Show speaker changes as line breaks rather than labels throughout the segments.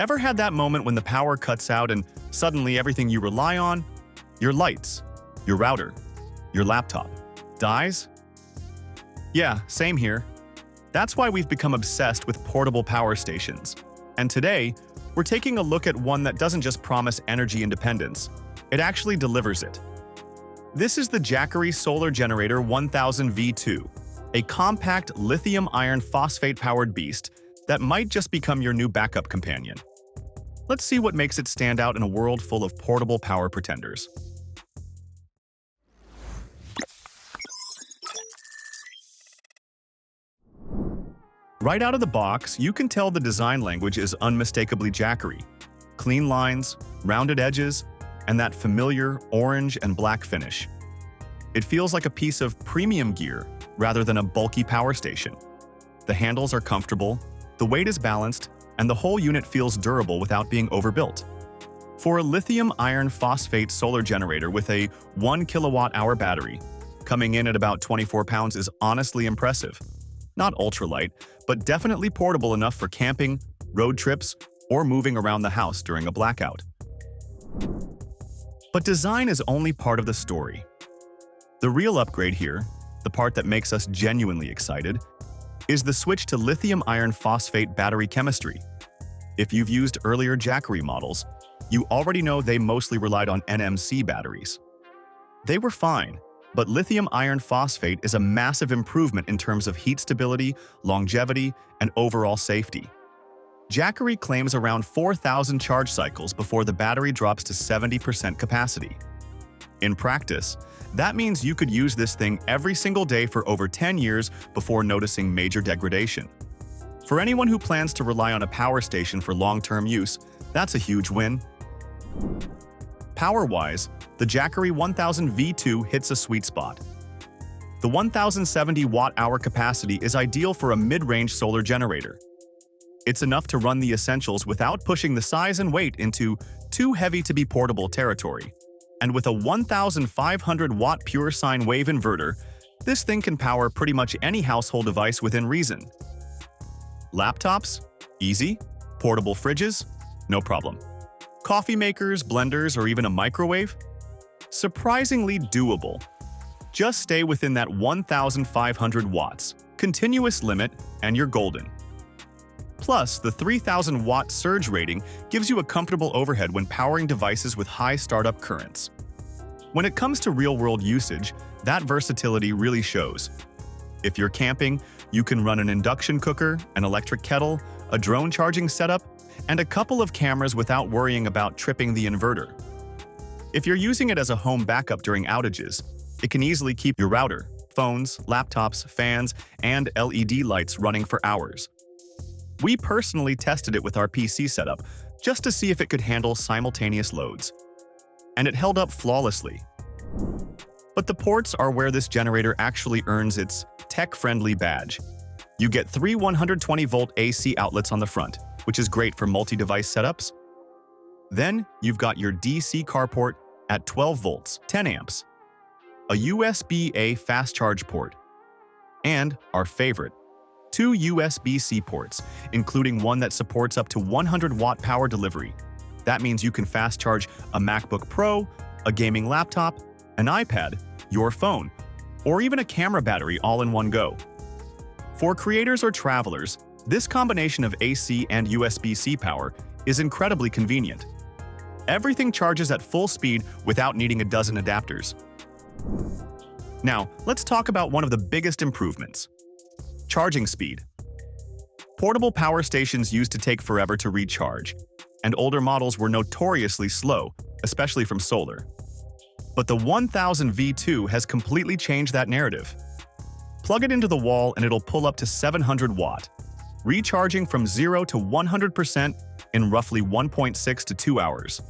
Ever had that moment when the power cuts out and suddenly everything you rely on, your lights, your router, your laptop, dies? Yeah, same here. That's why we've become obsessed with portable power stations. And today, we're taking a look at one that doesn't just promise energy independence, it actually delivers it. This is the Jackery Solar Generator 1000 V2, a compact lithium iron phosphate-powered beast that might just become your new backup companion. Let's see what makes it stand out in a world full of portable power pretenders. Right out of the box, you can tell the design language is unmistakably Jackery. Clean lines, rounded edges, and that familiar orange and black finish. It feels like a piece of premium gear rather than a bulky power station. The handles are comfortable, the weight is balanced, and the whole unit feels durable without being overbuilt. For a lithium iron phosphate solar generator with a 1 kilowatt-hour battery, coming in at about 24 pounds is honestly impressive. Not ultralight, but definitely portable enough for camping, road trips, or moving around the house during a blackout. But design is only part of the story. The real upgrade here, the part that makes us genuinely excited, is the switch to lithium iron phosphate battery chemistry. If you've used earlier Jackery models, you already know they mostly relied on NMC batteries. They were fine, but lithium iron phosphate is a massive improvement in terms of heat stability, longevity, and overall safety. Jackery claims around 4,000 charge cycles before the battery drops to 70% capacity. In practice, that means you could use this thing every single day for over 10 years before noticing major degradation. For anyone who plans to rely on a power station for long-term use, that's a huge win. Power-wise, the Jackery 1000 V2 hits a sweet spot. The 1070 watt-hour capacity is ideal for a mid-range solar generator. It's enough to run the essentials without pushing the size and weight into too heavy-to-be portable territory. And with a 1,500 watt pure sine wave inverter, this thing can power pretty much any household device within reason. Laptops? Easy. Portable fridges? No problem. Coffee makers, blenders, or even a microwave? Surprisingly doable. Just stay within that 1,500 watts, continuous limit, and you're golden. Plus, the 3,000 watt surge rating gives you a comfortable overhead when powering devices with high startup currents. When it comes to real-world usage, that versatility really shows. If you're camping, you can run an induction cooker, an electric kettle, a drone charging setup, and a couple of cameras without worrying about tripping the inverter. If you're using it as a home backup during outages, it can easily keep your router, phones, laptops, fans, and LED lights running for hours. We personally tested it with our PC setup just to see if it could handle simultaneous loads. And it held up flawlessly. But the ports are where this generator actually earns its tech-friendly badge. You get 3 120-volt AC outlets on the front, which is great for multi-device setups. Then you've got your DC car port at 12 volts, 10 amps, a USB-A fast charge port, and our favorite, 2 USB-C ports, including one that supports up to 100 watt power delivery. That means you can fast charge a MacBook Pro, a gaming laptop, an iPad, your phone, or even a camera battery all in one go. For creators or travelers, this combination of AC and USB-C power is incredibly convenient. Everything charges at full speed without needing a dozen adapters. Now, let's talk about one of the biggest improvements: charging speed. Portable power stations used to take forever to recharge, and older models were notoriously slow, especially from solar. But the 1000 V2 has completely changed that narrative. Plug it into the wall and it'll pull up to 700 watt, recharging from 0 to 100% in roughly 1.6 to 2 hours.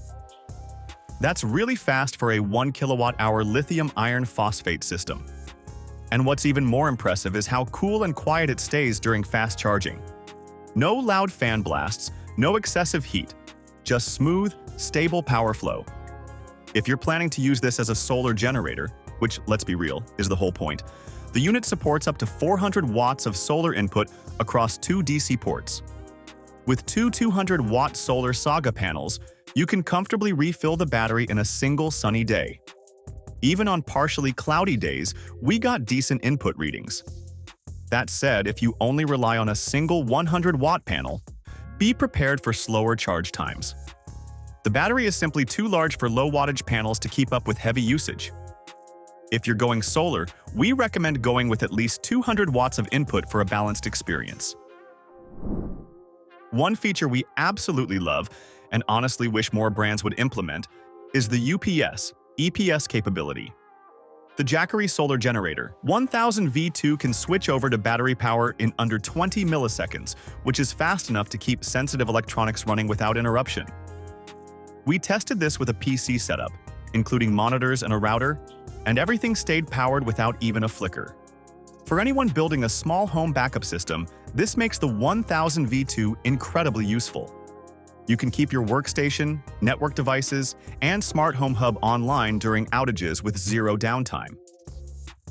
That's really fast for a 1 kilowatt-hour lithium iron phosphate system. And what's even more impressive is how cool and quiet it stays during fast charging. No loud fan blasts, no excessive heat, just smooth, stable power flow. If you're planning to use this as a solar generator, which, let's be real, is the whole point, the unit supports up to 400 watts of solar input across 2 DC ports. With two 200-watt solar Saga panels, you can comfortably refill the battery in a single sunny day. Even on partially cloudy days, we got decent input readings. That said, if you only rely on a single 100-watt panel, be prepared for slower charge times. The battery is simply too large for low-wattage panels to keep up with heavy usage. If you're going solar, we recommend going with at least 200 watts of input for a balanced experience. One feature we absolutely love, and honestly wish more brands would implement, is the UPS/EPS capability. The Jackery Solar Generator 1000 V2 can switch over to battery power in under 20 milliseconds, which is fast enough to keep sensitive electronics running without interruption. We tested this with a PC setup, including monitors and a router, and everything stayed powered without even a flicker. For anyone building a small home backup system, this makes the 1000 V2 incredibly useful. You can keep your workstation, network devices, and smart home hub online during outages with zero downtime.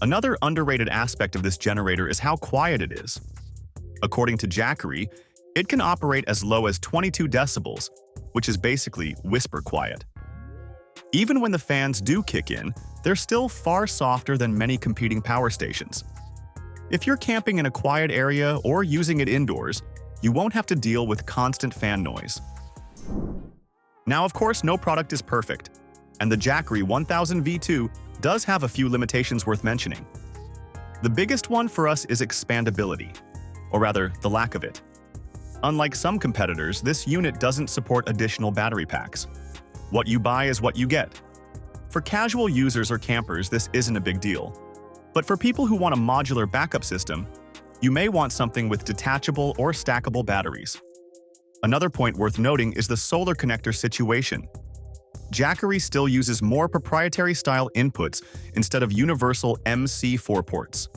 Another underrated aspect of this generator is how quiet it is. According to Jackery, it can operate as low as 22 decibels, which is basically whisper quiet. Even when the fans do kick in, they're still far softer than many competing power stations. If you're camping in a quiet area or using it indoors, you won't have to deal with constant fan noise. Now, of course, no product is perfect, and the Jackery 1000 V2 does have a few limitations worth mentioning. The biggest one for us is expandability, or rather, the lack of it. Unlike some competitors, this unit doesn't support additional battery packs. What you buy is what you get. For casual users or campers, this isn't a big deal. But for people who want a modular backup system, you may want something with detachable or stackable batteries. Another point worth noting is the solar connector situation. Jackery still uses more proprietary-style inputs instead of universal MC4 ports.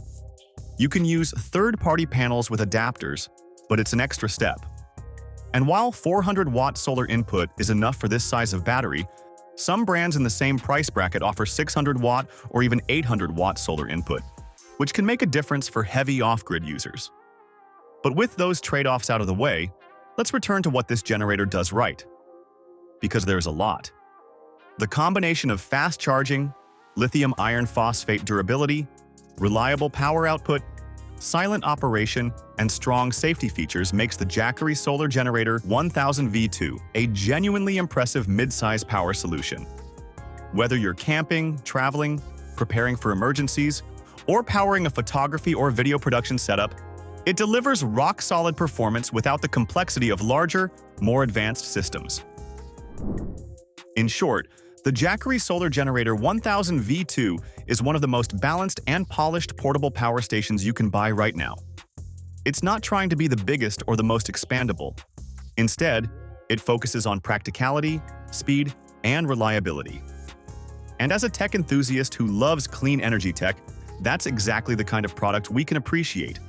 You can use third-party panels with adapters, but it's an extra step. And while 400-watt solar input is enough for this size of battery, some brands in the same price bracket offer 600-watt or even 800-watt solar input, which can make a difference for heavy off-grid users. But with those trade-offs out of the way, let's return to what this generator does right. Because there's a lot. The combination of fast charging, lithium iron phosphate durability, reliable power output, silent operation, and strong safety features makes the Jackery Solar Generator 1000 V2 a genuinely impressive mid-size power solution. Whether you're camping, traveling, preparing for emergencies, or powering a photography or video production setup, it delivers rock-solid performance without the complexity of larger, more advanced systems. In short, the Jackery Solar Generator 1000 V2 is one of the most balanced and polished portable power stations you can buy right now. It's not trying to be the biggest or the most expandable. Instead, it focuses on practicality, speed, and reliability. And as a tech enthusiast who loves clean energy tech, that's exactly the kind of product we can appreciate